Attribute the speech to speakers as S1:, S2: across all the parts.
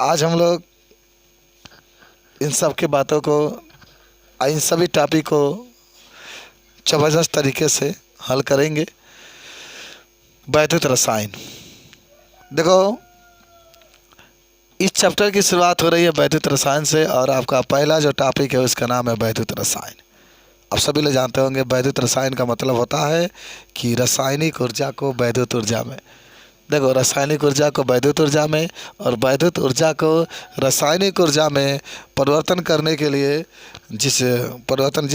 S1: आज हम लोग इन सब की बातों को, इन सभी टॉपिक को ज़बरदस्त तरीके से हल करेंगे। वैद्युत रसायन, देखो इस चैप्टर की शुरुआत हो रही है वैद्युत रसायन से, और आपका पहला जो टॉपिक है उसका नाम है वैद्युत रसायन। आप सभी लोग जानते होंगे वैद्युत रसायन का मतलब होता है कि रासायनिक ऊर्जा को वैद्युत ऊर्जा में, देखो रासायनिक ऊर्जा को वैद्युत ऊर्जा में और वैद्युत ऊर्जा को रासायनिक ऊर्जा में परिवर्तन करने के लिए जिस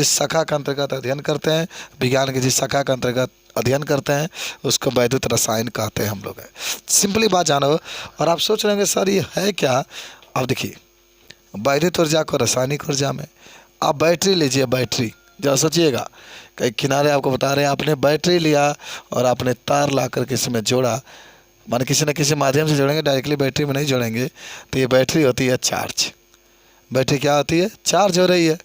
S1: शाखा के अंतर्गत अध्ययन करते हैं, विज्ञान की जिस शाखा के अंतर्गत अध्ययन करते हैं उसको वैद्युत रसायन कहते हैं हम लोग। है सिंपली बात जानो। और आप सोच रहे होंगे सर ये है क्या। अब देखिए वैद्युत ऊर्जा को रासायनिक ऊर्जा में, आप बैटरी लीजिए, बैटरी जरा सोचिएगा, कहीं किनारे आपको बता रहे हैं आपने बैटरी लिया और आपने तार ला करके इसमें जोड़ा, माने किसी न किसी माध्यम से जोड़ेंगे, डायरेक्टली बैटरी में नहीं जोड़ेंगे, तो ये बैटरी होती है चार्ज। बैटरी क्या होती है? चार्ज हो रही है।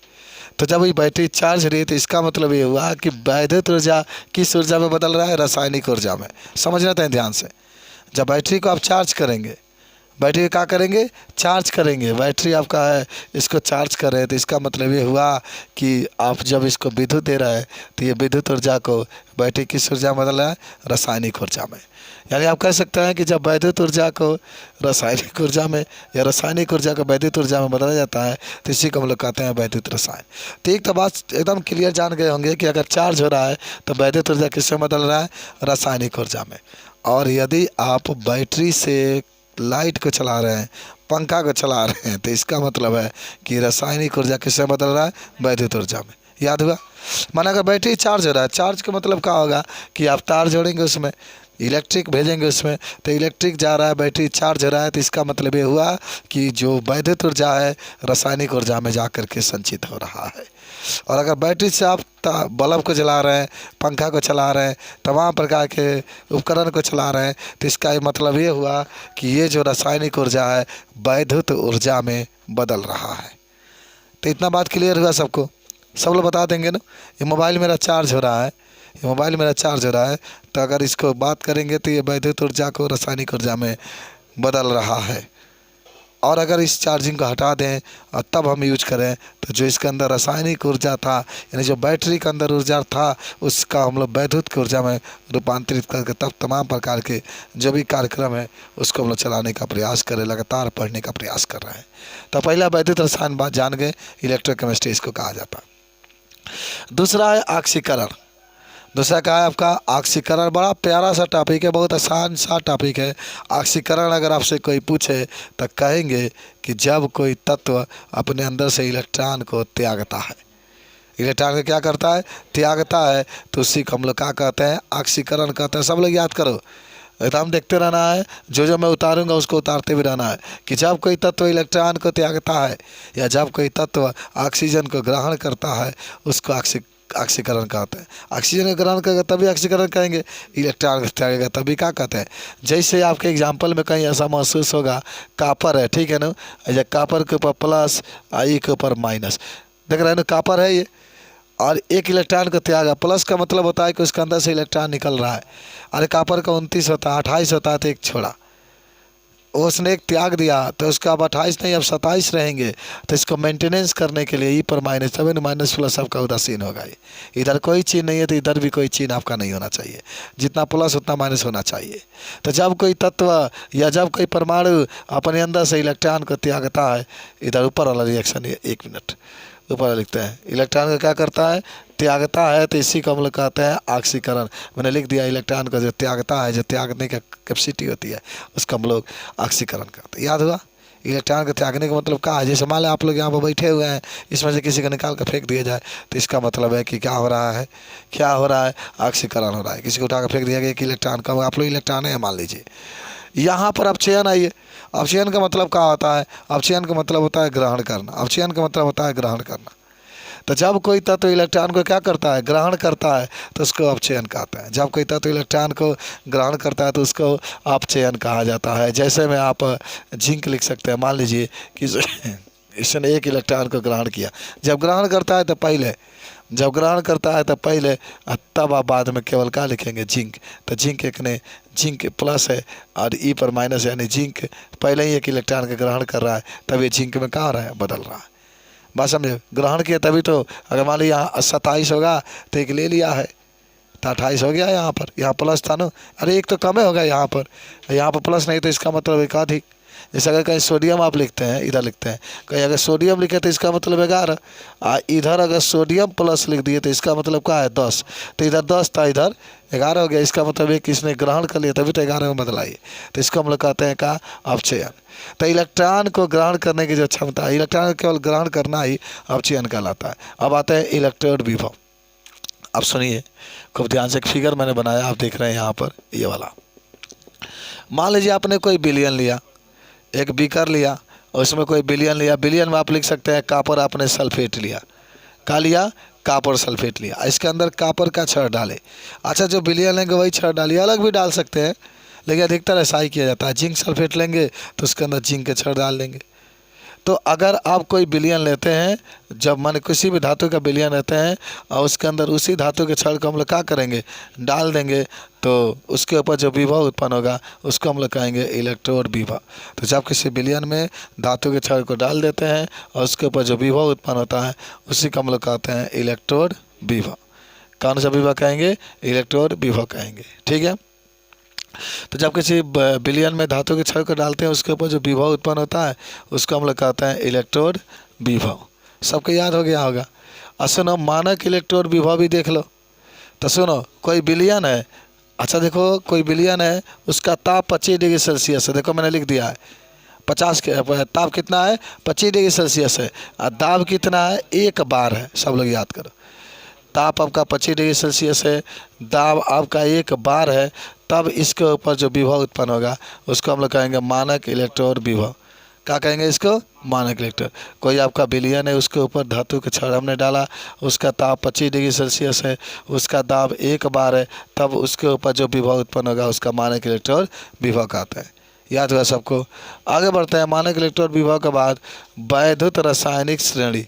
S1: तो जब ये बैटरी चार्ज हो रही है तो इसका मतलब ये हुआ कि वैद्युत ऊर्जा किस ऊर्जा में बदल रहा है? रासायनिक ऊर्जा में। समझना था ध्यान से। जब बैटरी को आप चार्ज करेंगे, बैटरी क्या करेंगे? चार्ज करेंगे। बैटरी आपका है, इसको चार्ज कर रहे हैं, तो इसका मतलब ये हुआ कि आप जब इसको विद्युत दे रहे हैं तो ये विद्युत ऊर्जा को बैटरी किस ऊर्जा में बदल रहा है? रासायनिक ऊर्जा में। यानी आप कह सकते हैं कि जब वैद्युत ऊर्जा को रासायनिक ऊर्जा में या रासायनिक ऊर्जा को वैद्युत ऊर्जा में बदला जाता है तो इसी को हम लोग कहते हैं वैद्युत रसायन। तो एक तो बात एकदम क्लियर जान गए होंगे कि अगर चार्ज हो रहा है तो वैद्युत ऊर्जा किससे बदल रहा है? रासायनिक ऊर्जा में। और यदि आप बैटरी से लाइट को चला रहे हैं, पंखा को चला रहे हैं, तो इसका मतलब है कि रासायनिक ऊर्जा किससे बदल रहा है? वैद्युत ऊर्जा में। याद हुआ? माना अगर बैटरी चार्ज हो रहा है, चार्ज का मतलब क्या होगा कि आप तार जोड़ेंगे, उसमें इलेक्ट्रिक भेजेंगे, उसमें तो इलेक्ट्रिक जा रहा है, बैटरी चार्ज हो रहा है, तो इसका मतलब ये हुआ कि जो वैद्युत ऊर्जा है रासायनिक ऊर्जा में जा कर के संचित हो रहा है। और अगर बैटरी से आप बल्ब को जला रहे हैं, पंखा को चला रहे हैं, तमाम प्रकार के उपकरण को चला रहे हैं, तो इसका मतलब ये हुआ कि ये जो रासायनिक ऊर्जा है वैद्युत ऊर्जा में बदल रहा है। तो इतना बात क्लियर हुआ सबको? सब लोग बता देंगे ना। ये मोबाइल मेरा चार्ज हो रहा है, ये मोबाइल मेरा चार्ज हो रहा है, तो अगर इसको बात करेंगे तो ये वैद्युत ऊर्जा को रासायनिक ऊर्जा में बदल रहा है। और अगर इस चार्जिंग को हटा दें और तब हम यूज करें तो जो इसके अंदर रासायनिक ऊर्जा था, यानी जो बैटरी के अंदर ऊर्जा था, उसका हम लोग वैद्युत की ऊर्जा में रूपांतरित करके तब तमाम प्रकार के जो भी कार्यक्रम है उसको हम लोग चलाने का प्रयास करें, लगातार पढ़ने का प्रयास कर रहे हैं। तो पहला वैद्युत रसायन बात जान गए, इलेक्ट्रोकेमिस्ट्री इसको कहा जाता है। दूसरा है ऑक्सीकरण। दूसरा क्या है आपका? ऑक्सीकरण। बड़ा प्यारा सा टॉपिक है, बहुत आसान सा टॉपिक है। ऑक्सीकरण अगर आपसे कोई पूछे तो कहेंगे कि जब कोई तत्व अपने अंदर से इलेक्ट्रॉन को त्यागता है, इलेक्ट्रॉन को क्या करता है? त्यागता है, तो उसी को हम लोग क्या कहते हैं? ऑक्सीकरण कहते हैं। सब लोग याद करो, एकदम देखते रहना है, जो मैं उतारूंगा उसको उतारते भी रहना है कि जब कोई तत्व इलेक्ट्रॉन को त्यागता है या जब कोई तत्व ऑक्सीजन को ग्रहण करता है उसको ऑक्सीकरण कहते हैं। ऑक्सीजन का ग्रहण करेगा तभी ऑक्सीकरण कहेंगे, इलेक्ट्रॉन त्यागेगा तभी क्या कहते हैं? जैसे आपके एग्जाम्पल में कहीं ऐसा महसूस होगा, कापर है, ठीक है ना, या कापर के ऊपर प्लस, आई के ऊपर माइनस, देख रहे हैं ना, कापर है ये, और एक इलेक्ट्रॉन को त्यागा, प्लस का मतलब होता है कि उसके अंदर से इलेक्ट्रॉन निकल रहा है। अरे कापर का 29 होता है, 28 होता है, तो एक छोड़ा, उसने एक त्याग दिया तो उसका अब 28 नहीं अब 27 रहेंगे। तो इसको मेंटेनेंस करने के लिए ई पर माइनस, तभी माइनस प्लस आपका उदासीन होगा। ये इधर कोई चीज़ नहीं है तो इधर भी कोई चीज़ आपका नहीं होना चाहिए, जितना प्लस उतना माइनस होना चाहिए। तो जब कोई तत्व या जब कोई परमाणु अपने अंदर से इलेक्ट्रॉन को त्यागता है, इधर ऊपर वाला रिएक्शन, एक मिनट ऊपर लिखते हैं, इलेक्ट्रॉन को क्या करता है? त्यागता है, तो इसी को हम लोग कहते हैं ऑक्सीकरण। मैंने लिख दिया, इलेक्ट्रॉन को जो त्यागता है, जो त्यागने का कैपेसिटी होती है उसको हम लोग ऑक्सीकरण कहते हैं। याद हुआ? इलेक्ट्रॉन को त्यागने का मतलब क्या है? जैसे मान लें आप लोग यहाँ पर बैठे हुए हैं, इसमें से किसी को निकाल कर फेंक दिया जाए तो इसका मतलब है कि क्या हो रहा है? क्या हो रहा है? ऑक्सीकरण हो रहा है। किसी को उठा कर फेंक दिया गया, एक इलेक्ट्रॉन का, आप लोग इलेक्ट्रॉन है मान लीजिए, यहाँ पर अपचयन आइए। अपचयन का मतलब क्या होता है? अपचयन का मतलब होता है ग्रहण करना। अपचयन का मतलब होता है ग्रहण करना। तो जब कोई तत्व इलेक्ट्रॉन को क्या करता है? ग्रहण करता है, तो उसको अपचयन कहते हैं। जब कोई तत्व इलेक्ट्रॉन को ग्रहण करता है तो उसको अपचयन कहा जाता है। जैसे में आप जिंक लिख सकते हैं, मान लीजिए कि इसने एक इलेक्ट्रॉन को ग्रहण किया। जब ग्रहण करता है तो पहले जब ग्रहण करता है तो पहले तब आप बाद में केवल क्या लिखेंगे, जिंक। तो जिंक एक ने जिंक प्लस है और ई पर माइनस, यानी जिंक पहले ही एक इलेक्ट्रॉन का ग्रहण कर रहा है, तब ये जिंक में कहाँ हो रहा है, बदल रहा है। बात समझे, ग्रहण किया तभी तो। अगर मान लो यहाँ 27 होगा तो एक ले लिया है तो 28 हो गया। यहाँ प्लस था ना, अरे एक तो कम ही होगा यहाँ पर प्लस नहीं, तो इसका मतलब एक अधिक। जैसे अगर कहीं सोडियम आप लिखते हैं, इधर लिखते हैं, कहीं अगर सोडियम लिखे तो इसका मतलब 11, इधर अगर सोडियम प्लस लिख दिए तो इसका मतलब क्या है, 10। तो इधर 10 था, इधर 11 हो गया। इसका मतलब एक इसने ग्रहण कर लिया तभी तो 11 में बदलाई। तो इसको हम लोग कहते हैं का अपचयन। तो इलेक्ट्रॉन को ग्रहण करने की जो क्षमता है, इलेक्ट्रॉन को केवल ग्रहण करना ही अपचयन कहलाता है। अब आता है इलेक्ट्रोड विभव। अब सुनिए खूब ध्यान से, एक फिगर मैंने बनाया, आप देख रहे हैं यहाँ पर ये वाला। मान लीजिए आपने कोई बिलियन लिया, एक बीकर लिया और उसमें कोई बिलियन लिया। बिलियन में आप लिख सकते हैं कॉपर आपने सल्फेट लिया, क्या लिया, कॉपर सल्फेट लिया। इसके अंदर कॉपर का छड़ डाले। अच्छा, जो बिलियन लेंगे वही छड़ डालिए, अलग भी डाल सकते हैं लेकिन अधिकतर ऐसा ही किया जाता है। जिंक सल्फेट लेंगे तो उसके अंदर जिंक के छड़ डाल देंगे। तो अगर आप कोई बिलियन लेते हैं, जब माने किसी भी धातु का बिलियन लेते हैं और उसके अंदर उसी धातु के छड़ को हम लोग क्या करेंगे, डाल देंगे, तो उसके ऊपर जो विभव उत्पन्न होगा उसको हम लोग कहेंगे इलेक्ट्रोड विभव। तो जब किसी बिलियन में धातु के छड़ को डाल देते हैं और उसके ऊपर जो विभव उत्पन्न होता है उसी को हम लोग कहते हैं इलेक्ट्रोड विभव। कौन सा विभव कहेंगे, इलेक्ट्रोड विभव कहेंगे। ठीक है। तो जब किसी बिलियन में धातु के छड़ को डालते हैं उसके ऊपर जो विभव उत्पन्न होता है उसको हम लोग कहते हैं इलेक्ट्रोड विभव। सबको याद हो गया होगा। और सुनो, मानक इलेक्ट्रोड विभव भी देख लो। तो सुनो, कोई बिलियन है, अच्छा देखो, कोई बिलियन है, उसका ताप 25 डिग्री सेल्सियस है। देखो मैंने लिख दिया है 50 के ताप कितना है, 25 डिग्री सेल्सियस है। और दाब कितना है, 1 बार है। सब लोग याद करो, ताप आपका 25 डिग्री सेल्सियस है, दाब आपका 1 बार है, तब इसके ऊपर जो विभव उत्पन्न होगा उसको हम लोग कहेंगे मानक इलेक्ट्रोड विभव। क्या कहेंगे इसको, मानक इलेक्ट्रोड। कोई आपका बिलियन है, उसके ऊपर धातु के छड़ हमने डाला, उसका ताप 25 डिग्री सेल्सियस है, उसका दाब 1 बार है, तब उसके ऊपर जो विभव उत्पन्न होगा उसका मानक इलेक्ट्रोड विभव कहते हैं। याद हुआ सबको। आगे बढ़ते हैं। मानक इलेक्ट्रोड विभव के बाद वैद्युत रासायनिक श्रेणी।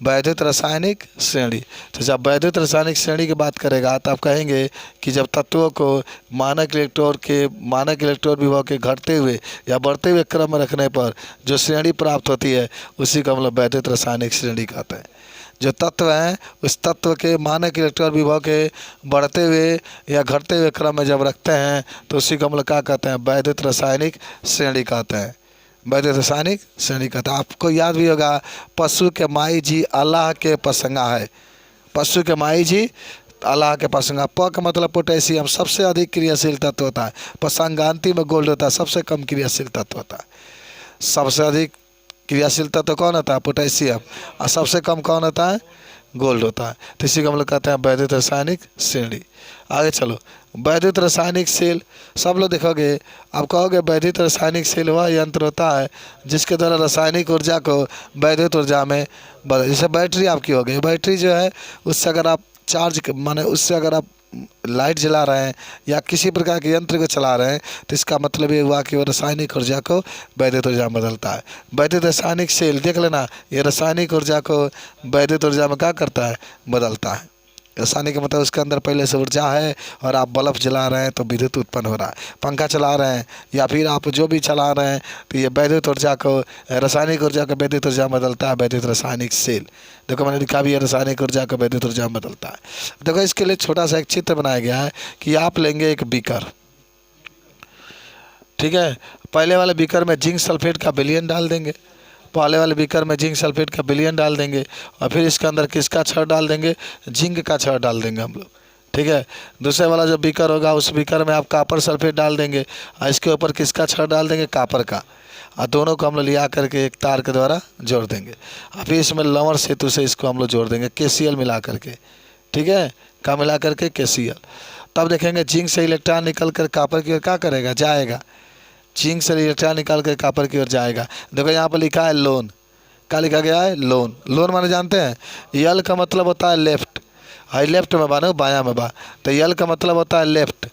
S1: वैद्युत रासायनिक श्रेणी। तो जब वैद्युत रासायनिक श्रेणी की बात करेगा तो आप कहेंगे कि जब तत्वों को मानक इलेक्ट्रोड विभव के घटते हुए या बढ़ते हुए क्रम में रखने पर जो श्रेणी प्राप्त होती है उसी को हम लोग वैद्युत रासायनिक श्रेणी कहते हैं। जो तत्व हैं उस तत्व के मानक इलेक्ट्रोड विभव के बढ़ते हुए या घटते हुए क्रम में जब रखते हैं तो उसी को हम लोग क्या कहते हैं, वैद्युत रासायनिक श्रेणी कहते हैं। वैद्युत रासायनिक श्रेणी कहते हैं। आपको याद भी होगा, पशु के माई जी अल्लाह के पसंगा है। पशु के माई जी अल्लाह के पसंगा। प का मतलब पोटेशियम, सबसे अधिक क्रियाशील तत्व होता है। पसंगांति में गोल्ड होता है, सबसे कम क्रियाशील तत्व होता है। सबसे अधिक क्रियाशील तत्व कौन होता है, पोटेशियम। और सबसे कम कौन होता है, गोल्ड होता है। तो इसी को हम लोग कहते हैं वैद्युत रासायनिक श्रेणी। आगे चलो, वैद्युत रासायनिक सेल। सब लोग देखोगे, आप कहोगे वैद्युत रासायनिक सेल वह यंत्र होता है जिसके द्वारा रासायनिक ऊर्जा को वैद्युत ऊर्जा में बदल। जैसे बैटरी आपकी हो गई, बैटरी जो है उससे अगर आप चार्ज माने उससे अगर आप लाइट जला रहे हैं या किसी प्रकार के यंत्र को चला रहे हैं तो इसका मतलब ये हुआ कि वो रासायनिक ऊर्जा को वैद्युत ऊर्जा में बदलता है। वैद्युत रासायनिक सेल देख लेना, ये रासायनिक ऊर्जा को वैद्युत ऊर्जा में क्या करता है, बदलता है। रासायनिक मतलब उसके अंदर पहले से ऊर्जा है और आप बल्ब जला रहे हैं तो विद्युत उत्पन्न हो रहा है। पंखा चला रहे हैं या फिर आप जो भी चला रहे हैं तो ये वैद्युत ऊर्जा को, रासायनिक ऊर्जा को वैद्युत ऊर्जा में बदलता है, वैद्युत रासायनिक सेल। देखो मैंने लिखा भी है, रासायनिक ऊर्जा को वैद्युत ऊर्जा में बदलता है। देखो इसके लिए छोटा सा एक चित्र बनाया गया है कि आप लेंगे एक बीकर, ठीक है। पहले वाले बीकर में जिंक सल्फेट का विलयन डाल देंगे, पहले वाले बीकर में जिंक सल्फेट का विलयन डाल देंगे और फिर इसके अंदर किसका छड़ डाल देंगे, जिंक का छड़ डाल देंगे हम लोग, ठीक है। दूसरे वाला जो बीकर होगा उस बीकर में आप कॉपर सल्फेट डाल देंगे और इसके ऊपर किसका छड़ डाल देंगे, कॉपर का। और दोनों को हम लोग लिया करके एक तार के द्वारा जोड़ देंगे और फिर इसमें लवण सेतु से इसको हम लोग जोड़ देंगे, KCl मिला करके, ठीक है। का मिला करके KCl। तब देखेंगे जिंक से इलेक्ट्रॉन निकल कर कॉपर की ओर क्या करेगा, जाएगा। जिंक से इलेक्ट्रॉन निकाल कर कॉपर की ओर जाएगा। देखो यहाँ पर लिखा है लोन। क्या लिखा गया है, लोन। लोन माने जानते हैं, यल का मतलब होता है लेफ्ट। हाई लेफ्ट में बा ना, बायां में बा, तो यल का मतलब होता है लेफ्ट।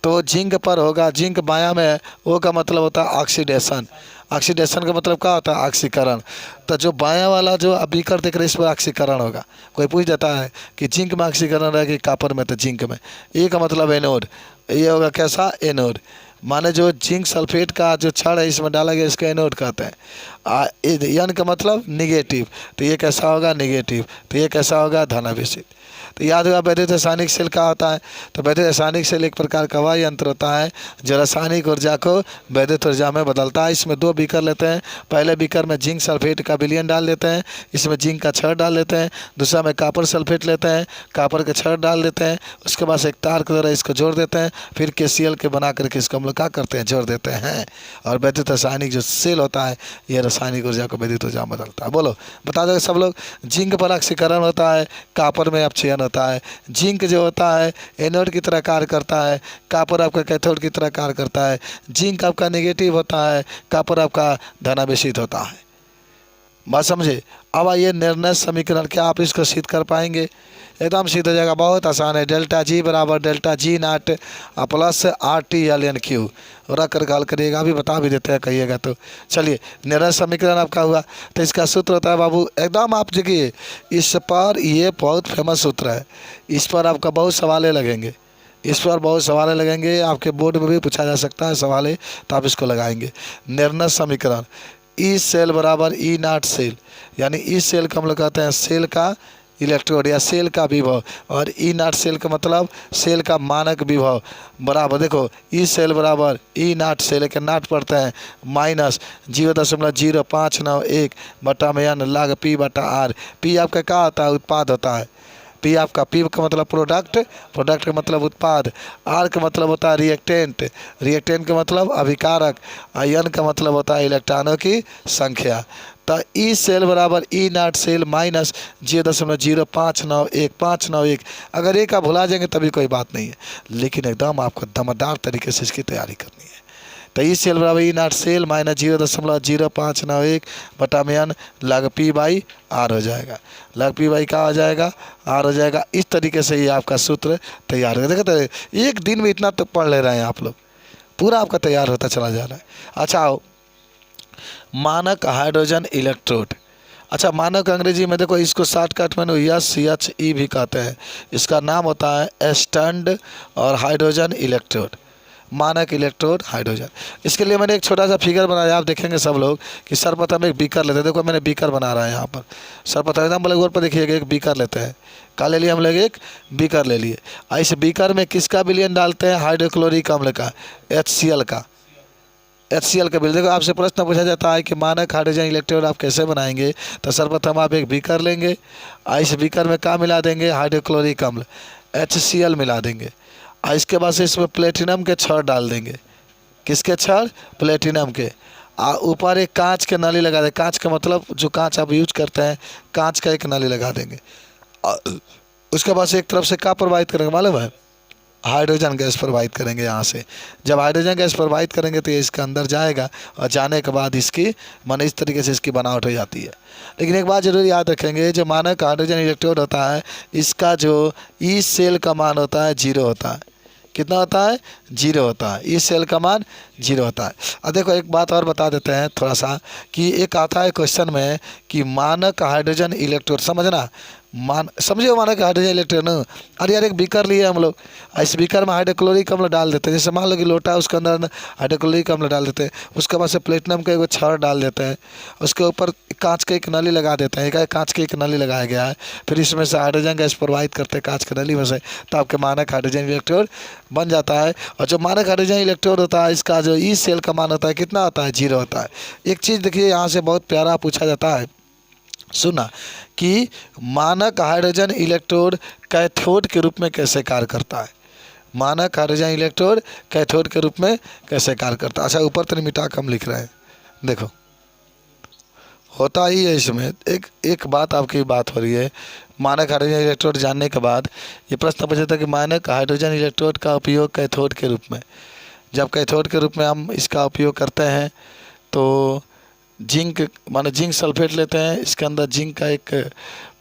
S1: तो जिंक पर होगा, जिंक बायां में है, ओ का मतलब होता है ऑक्सीडेशन। ऑक्सीडेशन का मतलब क्या होता है? ऑक्सीकरण। तो जो बायां वाला जो आप बीकर देख रहे हैं इस पर ऑक्सीकरण होगा। कोई पूछ देता है कि जिंक में ऑक्सीकरण है कि कॉपर में, तो जिंक में। ए का मतलब एनोड, ये होगा कैसा? एनोड। माने जो जिंक सल्फेट का जो छड़ है इसमें डाला गया इसका एनोड कहते हैं। यन का मतलब निगेटिव, तो ये कैसा होगा? निगेटिव। तो ये कैसा होगा? धनावेशित। तो याद होगा वैद्युत रासायनिक सेल क्या होता है? तो वैद्युत रासायनिक सेल एक प्रकार का वह यंत्र होता है जो रासायनिक ऊर्जा को वैद्युत ऊर्जा में बदलता है। इसमें दो बीकर लेते हैं, पहले बीकर में जिंक सल्फेट का विलयन डाल देते हैं, इसमें जिंक का छड़ डाल देते हैं। दूसरा में कॉपर सल्फेट लेते हैं, कॉपर के छड़ डाल देते हैं, उसके बाद एक तार के द्वारा इसको जोड़ देते हैं, फिर KCl के बना करके इसको हम लोग क्या करते हैं? जोड़ देते हैं। और वैद्युत रासायनिक जो सेल होता है ये रासायनिक ऊर्जा को वैद्युत ऊर्जा में बदलता है। बोलो, बता दो सब लोग। जिंक पर ऑक्सीकरण होता है, कॉपर में अपचयन होता है। जिंक जो होता है एनोड की तरह कार्य करता है, कॉपर आपका कैथोड की तरह कार्य करता है। जिंक आपका नेगेटिव होता है, कॉपर आपका धनावेशित होता है। बात समझे? अब आइए निर्णय समीकरण, क्या आप इसको सिद्ध कर पाएंगे? एकदम सिद्ध हो जाएगा, बहुत आसान है। डेल्टा जी बराबर डेल्टा जी नाट प्लस RT/LN/Q रख कर गाल करिएगा, अभी बता भी देते हैं कहिएगा तो। चलिए, निर्णय समीकरण आपका हुआ। तो इसका सूत्र होता है बाबू, एकदम आप देखिए इस पर, ये बहुत फेमस सूत्र है, इस पर आपका बहुत सवाल लगेंगे, इस पर बहुत सवाल लगेंगे, आपके बोर्ड में भी पूछा जा सकता है सवाल, तो आप इसको लगाएंगे। निर्णय समीकरण ई सेल बराबर ई नाट सेल, यानी ई सेल को हम लोग कहते हैं सेल का इलेक्ट्रोड या सेल का विभव, और ई नाट सेल का मतलब सेल का मानक विभव बराबर, देखो ई सेल बराबर ई नाट सेल के नाट पढ़ते हैं माइनस 0.0591 बटा में n log P/R। P आपका क्या होता है? उत्पाद होता है। पी आपका, पी का मतलब प्रोडक्ट, प्रोडक्ट का मतलब उत्पाद, आर का मतलब होता है रिएक्टेंट, रिएक्टेंट का मतलब अभिकारक, एन का मतलब होता है इलेक्ट्रॉनों की संख्या। तो ई सेल बराबर ई नाट सेल माइनस 0.0591। अगर एक आप भुला जाएंगे तभी कोई बात नहीं है, लेकिन एकदम आपको दमदार तरीके से इसकी तैयारी करनी है। तो ई सेल बराबर ई नाट सेल माइनस 0.0591 बटा में n log P/R हो जाएगा। log P/R क्या हो जाएगा? R हो जाएगा। इस तरीके से ये आपका सूत्र तैयार है। देखते एक दिन में इतना तो पढ़ ले रहे हैं आप लोग, पूरा आपका तैयार होता चला जा रहा है। अच्छा आओ, मानक हाइड्रोजन इलेक्ट्रोड। अच्छा, मानक अंग्रेजी में देखो इसको शॉर्टकट में SHE भी कहते हैं। इसका नाम होता है स्टैंड और हाइड्रोजन इलेक्ट्रोड, मानक इलेक्ट्रोड हाइड्रोजन। इसके लिए मैंने एक छोटा सा फिगर बनाया, आप देखेंगे सब लोग कि सर्वप्रथम एक बीकर लेते हैं। देखो मैंने बीकर बना रहा है यहाँ पर, सर्वप्रथम एकदम ब्लैक बोर्ड पर देखिएगा, एक बीकर लेते हैं। क्या ले लिए हम लोग? एक बीकर ले लिए। इस बीकर में किसका विलयन डालते हैं? हाइड्रोक्लोरिक अम्ल का, HCl का, HCl का बिल। देखो आपसे प्रश्न पूछा जाता है कि मानक हाइड्रोजन इलेक्ट्रोड आप कैसे बनाएंगे? तो सर्वप्रथम आप एक बीकर लेंगे, इस बीकर में क्या मिला देंगे? हाइड्रोक्लोरिक अम्ल HCl मिला देंगे। इसके बाद से इसमें प्लेटिनम के छड़ डाल देंगे। किसके छड़? प्लेटिनम के। ऊपर एक कांच के नली लगा देंगे। कांच का मतलब जो कांच आप यूज करते हैं, कांच का एक नली लगा देंगे। उसके बाद से एक तरफ से क्या प्रवाहित करेंगे मालूम है? हाइड्रोजन गैस प्रवाहित करेंगे यहाँ से। जब हाइड्रोजन गैस प्रवाहित करेंगे तो ये इसके अंदर जाएगा, और जाने के बाद इसकी माने इस तरीके से इसकी बनावट हो जाती है। लेकिन एक बात जरूर याद रखेंगे, जो मानक हाइड्रोजन इलेक्ट्रोड होता है इसका जो ई सेल का मान होता है 0 होता है। कितना होता है? 0 होता है। ई सेल का मान 0 होता है। अब देखो एक बात और बता देते हैं थोड़ा सा, कि एक आता है क्वेश्चन में कि मानक हाइड्रोजन इलेक्ट्रोड, समझना, समझे मानक हाइड्रोजन इलेक्ट्रोड। अरे यार एक बीकर लिए हम लोग, इस बीकर में हाइड्रोक्लोरिक अम्ल डाल देते हैं। जैसे मान लो कि लोटा है, उसके अंदर हाइड्रोक्लोरिक अम्ल डाल देते हैं। उसके बाद से प्लेटिनम का एक छड़ डाल देते हैं। उसके ऊपर कांच की एक नली लगा देते हैं। कांच की एक नली लगाया गया है, फिर इसमें से हाइड्रोजन गैस प्रवाहित करते हैं कांच की नली में से, तो आपके मानक हाइड्रोजन इलेक्ट्रोड बन जाता है। और जो मानक हाइड्रोजन इलेक्ट्रोड होता है इसका जो ई सेल का मान होता है कितना होता है? 0 होता है। एक चीज़ देखिए यहाँ से बहुत प्यारा पूछा जाता है, सुना कि मानक हाइड्रोजन इलेक्ट्रोड कैथोड के रूप में कैसे कार्य करता है? मानक हाइड्रोजन इलेक्ट्रोड कैथोड के रूप में कैसे कार्य करता है? अच्छा ऊपर तो मिटा कम लिख रहे हैं, देखो होता ही है इसमें। एक बात आपकी बात हो रही है, मानक हाइड्रोजन इलेक्ट्रोड जानने के बाद ये प्रश्न पूछा था कि मानक हाइड्रोजन इलेक्ट्रोड का उपयोग कैथोड के रूप में, जब कैथोड के रूप में हम इसका उपयोग करते हैं तो जिंक माने जिंक सल्फेट लेते हैं, इसके अंदर जिंक का एक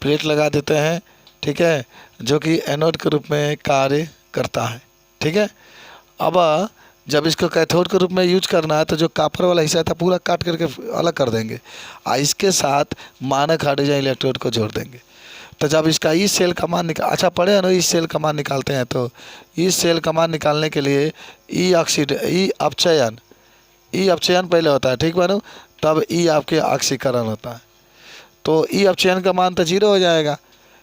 S1: प्लेट लगा देते हैं, ठीक है, जो कि एनोड के रूप में कार्य करता है, ठीक है। अब जब इसको कैथोड के रूप में यूज करना है तो जो कॉपर वाला हिस्सा था पूरा काट करके अलग कर देंगे और इसके साथ मानक हाइड्रोजन इलेक्ट्रोड को जोड़ देंगे। तो जब इसका ई सेल का मान अच्छा पढ़े हैं ना, ई सेल का मान निकालते हैं तो ई सेल का मान निकालने के लिए ई अपचयन पहले होता है, ठीक बानू, तब ई आपके ऑक्सीकरण होता है। तो ई अपचयन का मान तो जीरो हो जाएगा,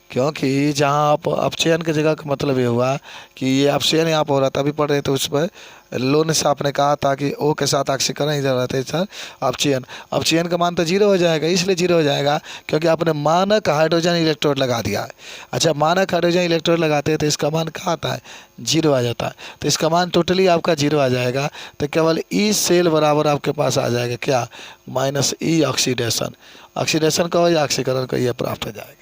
S1: क्योंकि जहाँ आप अपचयन की जगह का मतलब ये हुआ कि ये अपचयन यहाँ पर हो रहा था, अभी पढ़ रहे थे उस पर लोन से आपने कहा था कि ओ के साथ ऑक्सीकरण इधर रहते सर अपचयन का मान तो जीरो हो जाएगा। इसलिए जीरो हो जाएगा क्योंकि आपने मानक हाइड्रोजन इलेक्ट्रोड लगा दिया है। अच्छा, मानक हाइड्रोजन इलेक्ट्रोड लगाते हैं तो इसका मान कहाँ आता है, जीरो आ जाता है। तो इसका मान टोटली आपका जीरो आ जाएगा। तो केवल ई सेल बराबर आपके पास आ जाएगा क्या, माइनस ई ऑक्सीडेशन का हो या ऑक्सीकरण का, ये प्राप्त हो जाएगा।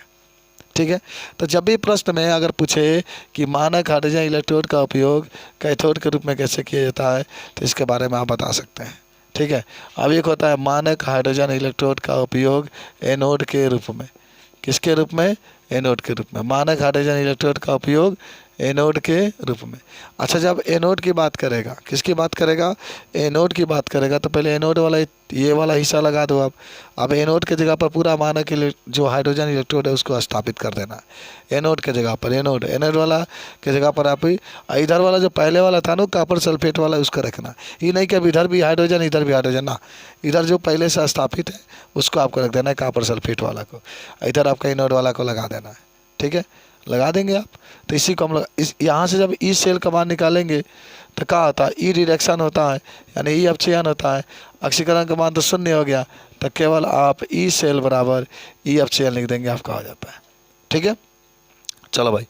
S1: ठीक है। तो जब भी प्रश्न में अगर पूछे कि मानक हाइड्रोजन इलेक्ट्रोड का उपयोग कैथोड के रूप में कैसे किया जाता है तो इसके बारे में आप बता सकते हैं। ठीक है। अब एक होता है मानक हाइड्रोजन इलेक्ट्रोड का उपयोग एनोड के रूप में। किसके रूप में, एनोड के रूप में। मानक हाइड्रोजन इलेक्ट्रोड का उपयोग एनोड के रूप में। अच्छा, जब एनोड की बात करेगा, किसकी बात करेगा, एनोड की बात करेगा, तो पहले एनोड वाला ये वाला हिस्सा लगा दो। अब एनोड के जगह पर पूरा मानक जो हाइड्रोजन इलेक्ट्रोड है उसको स्थापित कर देना है। एनोड के जगह पर एनोड वाला के जगह पर आप इधर वाला जो पहले वाला था ना कॉपर सल्फेट वाला उसको रखना। ये नहीं कि अब इधर भी हाइड्रोजन इधर भी हाइड्रोजन, ना, इधर जो पहले से स्थापित है उसको आपको रख देना है, कॉपर सल्फेट वाला को। इधर आपका एनोड वाला को लगा देना है। ठीक है, लगा देंगे आप। तो इसी को हम यहाँ से जब ई सेल का मान निकालेंगे तो क्या होता है, ई रिडक्शन होता है, यानी ई अपचयन होता है। ऑक्सीकरण का मान तो शून्य हो गया, तो केवल आप ई सेल बराबर ई अपचयन लिख देंगे, आपका हो जाता है। ठीक है। चलो भाई,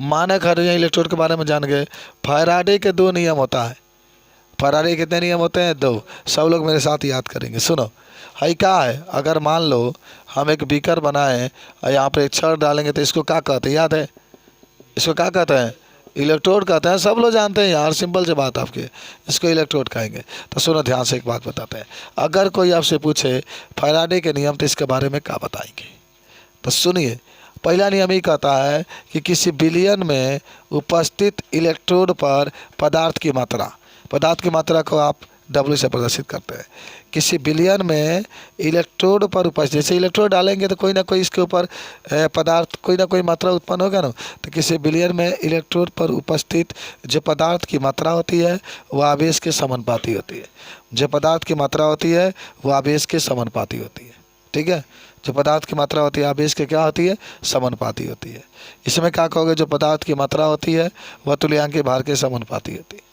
S1: मानक हाइड्रोजन इलेक्ट्रोड के बारे में जान गए। फैराडे के दो नियम होता है। फैराडे के कितने नियम होते हैं, दो। सब लोग मेरे साथ याद करेंगे, सुनो। हाई क्या है, अगर मान लो हम एक बीकर बनाएं और यहाँ पर एक छड़ डालेंगे तो इसको क्या कहते हैं, याद है, इसको क्या कहते हैं, इलेक्ट्रोड कहते हैं। सब लोग जानते हैं यार, सिंपल से बात आपके, इसको इलेक्ट्रोड कहेंगे। तो सुनो ध्यान से, एक बात बताते हैं। अगर कोई आपसे पूछे फैराडे के नियम तो इसके बारे में क्या बताएंगे, तो सुनिए। पहला नियम ये कहता है कि किसी विलयन में उपस्थित इलेक्ट्रोड पर पदार्थ की मात्रा को आप W से प्रदर्शित करते हैं। किसी विलयन में इलेक्ट्रोड पर उपस्थित, जैसे इलेक्ट्रोड डालेंगे तो कोई ना कोई इसके ऊपर पदार्थ कोई ना कोई मात्रा उत्पन्न होगा ना। तो किसी विलयन में इलेक्ट्रोड पर उपस्थित जो पदार्थ की मात्रा होती है वह आवेश के समानुपाती होती है। जो पदार्थ की मात्रा होती है वह आवेश के समानुपाती होती है। ठीक है। जो पदार्थ की मात्रा होती है आवेश के क्या होती है, समानुपाती होती है। इसमें क्या कहोगे, जो पदार्थ की मात्रा होती है वह तुल्यांकीय भार के समानुपाती होती है।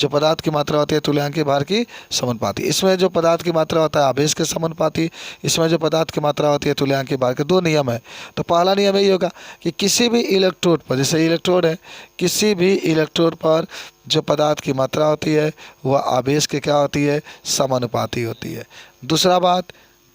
S1: जो पदार्थ की मात्रा होती है तुल्यांकीय भार की समानुपाती। इसमें जो पदार्थ की मात्रा होता है आवेश के समानुपाती, इसमें जो पदार्थ की मात्रा होती है तुल्यांकीय भार के। दो नियम है। तो पहला नियम यही होगा कि किसी भी इलेक्ट्रोड पर, जैसे इलेक्ट्रोड है, किसी भी इलेक्ट्रोड पर जो पदार्थ की मात्रा होती है वह आवेश के क्या होती है, समानुपाती होती है।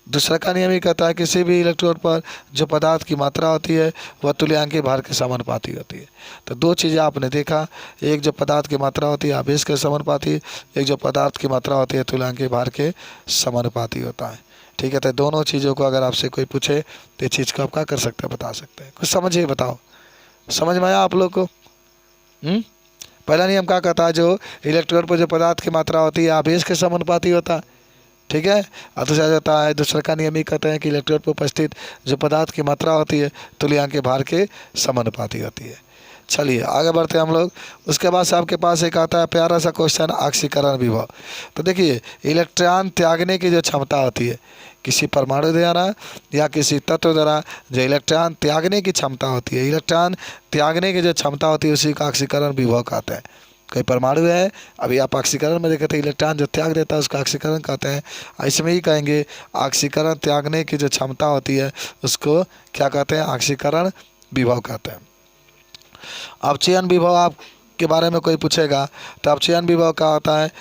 S1: दूसरा का नियम ये कहता है किसी भी इलेक्ट्रोड पर जो पदार्थ की मात्रा होती है वह तुल्यांकीय भार के समानुपाती होती है। तो दो चीज़ें आपने देखा, एक जो पदार्थ की मात्रा होती है आवेश के समानुपाती, एक जो पदार्थ की मात्रा होती है तुल्यांकीय भार के समानुपाती होता है। ठीक है। तो दोनों चीज़ों को अगर आपसे कोई पूछे तो इस चीज़ को आप क्या कर सकते हैं, बता सकते हैं। कुछ समझिए, बताओ, समझ में आया आप लोग को? पहला नियम क्या कहता है, जो इलेक्ट्रोड पर जो पदार्थ की मात्रा होती है आवेश के समानुपाती होता है। ठीक है। और दूसरा जाता है, दूसरा का नियम ये कहते हैं कि इलेक्ट्रोड पर उपस्थित जो पदार्थ की मात्रा होती है तुल्यांकीय भार के समानुपाती होती है। चलिए आगे बढ़ते हैं हम लोग। उसके बाद से आपके पास एक आता है प्यारा सा क्वेश्चन, ऑक्सीकरण विभव। तो देखिए, इलेक्ट्रॉन त्यागने की जो क्षमता होती है किसी परमाणु द्वारा या किसी तत्व द्वारा, जो इलेक्ट्रॉन त्यागने की क्षमता होती है, इलेक्ट्रॉन त्यागने की जो क्षमता होती है उसी का ऑक्सीकरण विभव कहते हैं। कोई परमाणु है, अभी आप ऑक्सीकरण में देखे थे, इलेक्ट्रॉन जो त्याग देता है उसका ऑक्सीकरण कहते हैं। इसमें ही कहेंगे ऑक्सीकरण त्यागने की जो क्षमता होती है उसको क्या कहते हैं, ऑक्सीकरण विभव कहते हैं। अपचयन विभव आप के बारे में कोई पूछेगा तो अपचयन विभव क्या होता है,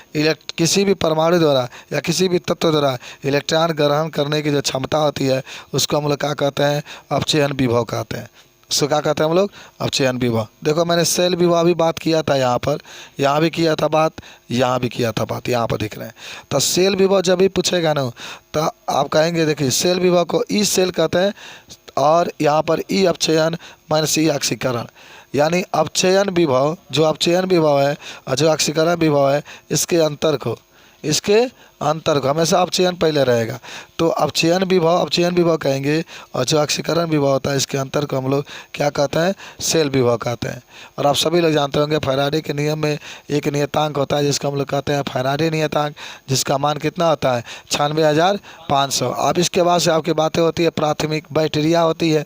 S1: किसी भी परमाणु द्वारा या किसी भी तत्व द्वारा इलेक्ट्रॉन ग्रहण करने की जो क्षमता होती है उसको हम लोग क्या कहते हैं, अपचयन विभव कहते हैं। उसको क्या कहते हैं हम लोग, अपचयन विभव। देखो मैंने सेल विभव भी बात किया था, यहाँ पर, यहाँ भी किया था बात, यहाँ भी किया था बात, यहाँ पर दिख रहे हैं। तो सेल विभव जब भी पूछेगा ना तो आप कहेंगे, देखिए सेल विभव को ई सेल कहते हैं और यहाँ पर ई अपचयन माइनस ई ऑक्सीकरण। यानी अपचयन विभव, जो अपचयन विभव है और जो ऑक्सीकरण विभव है, इसके अंतर को हमेशा अपचयन पहले रहेगा, तो अपचयन विभव कहेंगे, और जो ऑक्सीकरण विभव होता है इसके अंतर को हम लोग क्या कहते हैं, शेल विभव कहते हैं। और आप सभी लोग जानते होंगे फैराडे के नियम में एक नियतांक होता है जिसको हम लोग कहते हैं फैराडे नियतांक, जिसका मान कितना होता है 96,500। अब इसके बाद से आपकी बातें होती है प्राथमिक बैक्टीरिया होती है।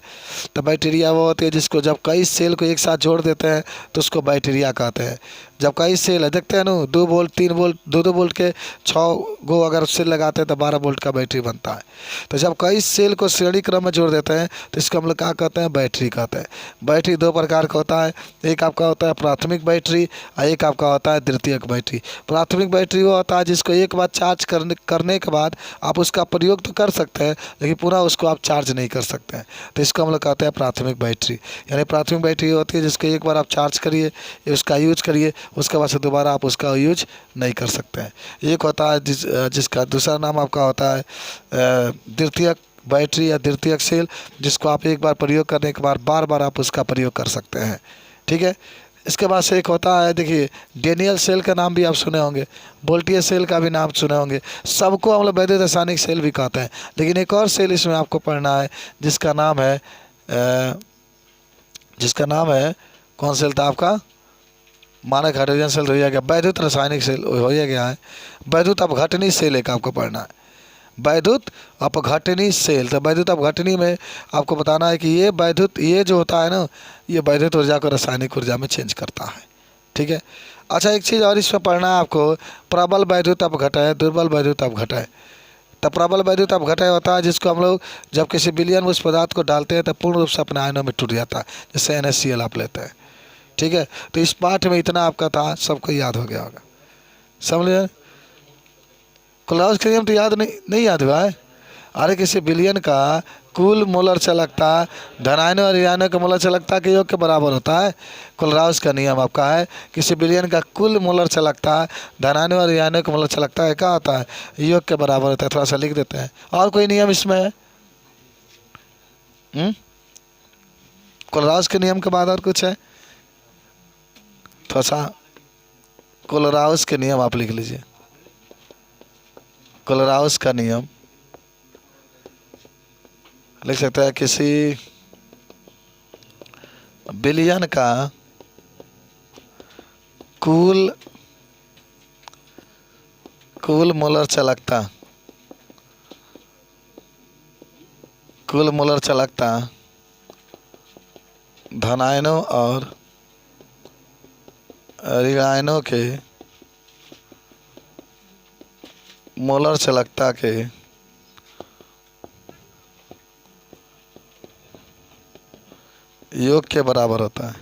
S1: तो बैक्टीरिया वो होती है जिसको जब कई सेल को एक साथ जोड़ देते हैं तो उसको बैक्टीरिया कहते हैं। जब कई सेल है, देखते हैं ना, 2 वोल्ट 3 वोल्ट 2 वोल्ट के 6 गो अगर सेल लगाते हैं तो 12 वोल्ट का बैटरी बनता है। तो जब कई सेल को श्रेणी क्रम में जोड़ देते हैं तो इसको हम लोग क्या कहते हैं, बैटरी कहते हैं। बैटरी 2 प्रकार का होता है, एक आपका होता है प्राथमिक बैटरी और एक आपका होता है द्वितीयक बैटरी। प्राथमिक बैटरी वो होता है जिसको एक बार चार्ज करने के बाद आप उसका प्रयोग तो कर सकते हैं लेकिन पुनः उसको आप चार्ज नहीं कर सकते हैं, तो इसको हम लोग कहते हैं प्राथमिक बैटरी। यानी प्राथमिक बैटरी होती है जिसको एक बार आप चार्ज करिए, उसका यूज करिए, उसके बाद से दोबारा आप उसका यूज नहीं कर सकते हैं। एक होता है जिसका दूसरा नाम आपका होता है द्वितीयक बैटरी या द्वितीयक सेल, जिसको आप एक बार प्रयोग करने के बाद बार बार आप उसका प्रयोग कर सकते हैं। ठीक है, इसके बाद से एक होता है, देखिए, डेनियल सेल का नाम भी आप सुने होंगे, वोल्टियर सेल का भी नाम सुने होंगे। सबको हम लोग वैद्युत रासायनिक सेल भी कहते हैं, लेकिन एक और सेल इसमें आपको पढ़ना है जिसका नाम है कौन सेल था आपका, मानक हाइड्रोजन सेल हो गया, वैद्युत रासायनिक सेल हो गया है। वैद्युत अपघटनी सेल एक आपको पढ़ना है, वैद्युत अपघटनी सेल। तो वैद्युत अपघटनी में आपको बताना है कि ये जो होता है ना, ये वैद्युत ऊर्जा को रासायनिक ऊर्जा में चेंज करता है। ठीक है, अच्छा, एक चीज़ और इसमें पढ़ना है आपको, प्रबल वैद्युत अपघटय, दुर्बल वैद्युत अपघटय। तो प्रबल वैद्युत अपघटय होता है जिसको हम लोग जब किसी विलयन उस पदार्थ को डालते हैं तो पूर्ण रूप से अपने आयनों में टूट जाता है, जैसे NaCl आप लेते हैं। ठीक है, तो इस पाठ में इतना आपका था, सबको याद हो गया होगा, समझ। कोलराउस के नियम तो याद नहीं याद हुआ है। अरे किसी विलयन का कुल मोलर चालकता धनायनों और ऋणायनों के मोलर चालकता के योग के बराबर होता है। कोलराउस का नियम आपका है किसी विलयन का कुल मोलर चालकता धनायनों और ऋणायनों के मोलर चालकता क्या होता है, योग के बराबर होता है। थोड़ा सा लिख देते हैं। और कोई नियम इसमें है? कोलराउस के नियम के बाद और कुछ है? थोड़ा सा कोलराउस के नियम आप लिख लीजिए। कोलराउस का नियम लिख सकते हैं, किसी विलयन का कुल मोलर चालकता धनायनों और ऋणायनों के मोलर चालकता के योग के बराबर होता है।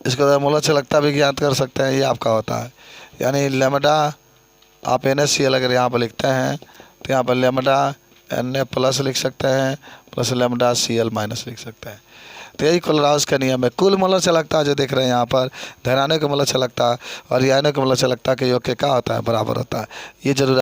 S1: इसको मोलर चालकता भी ज्ञात कर सकते हैं, ये आपका होता है। यानी लेमडा आप NaCl अगर यहाँ पर लिखते हैं तो यहाँ पर लेमडा Na प्लस लिख सकते हैं प्लस लेमडा Cl माइनस लिख सकते हैं। तो यही कोलराउस का नियम है। कुल मोलर चालकता जो देख रहे हैं यहाँ पर, धनायनों के मोलर चालकता और ऋणायनों के मोलर चालकता के योग के क्या होता है, बराबर होता है। ये जरूर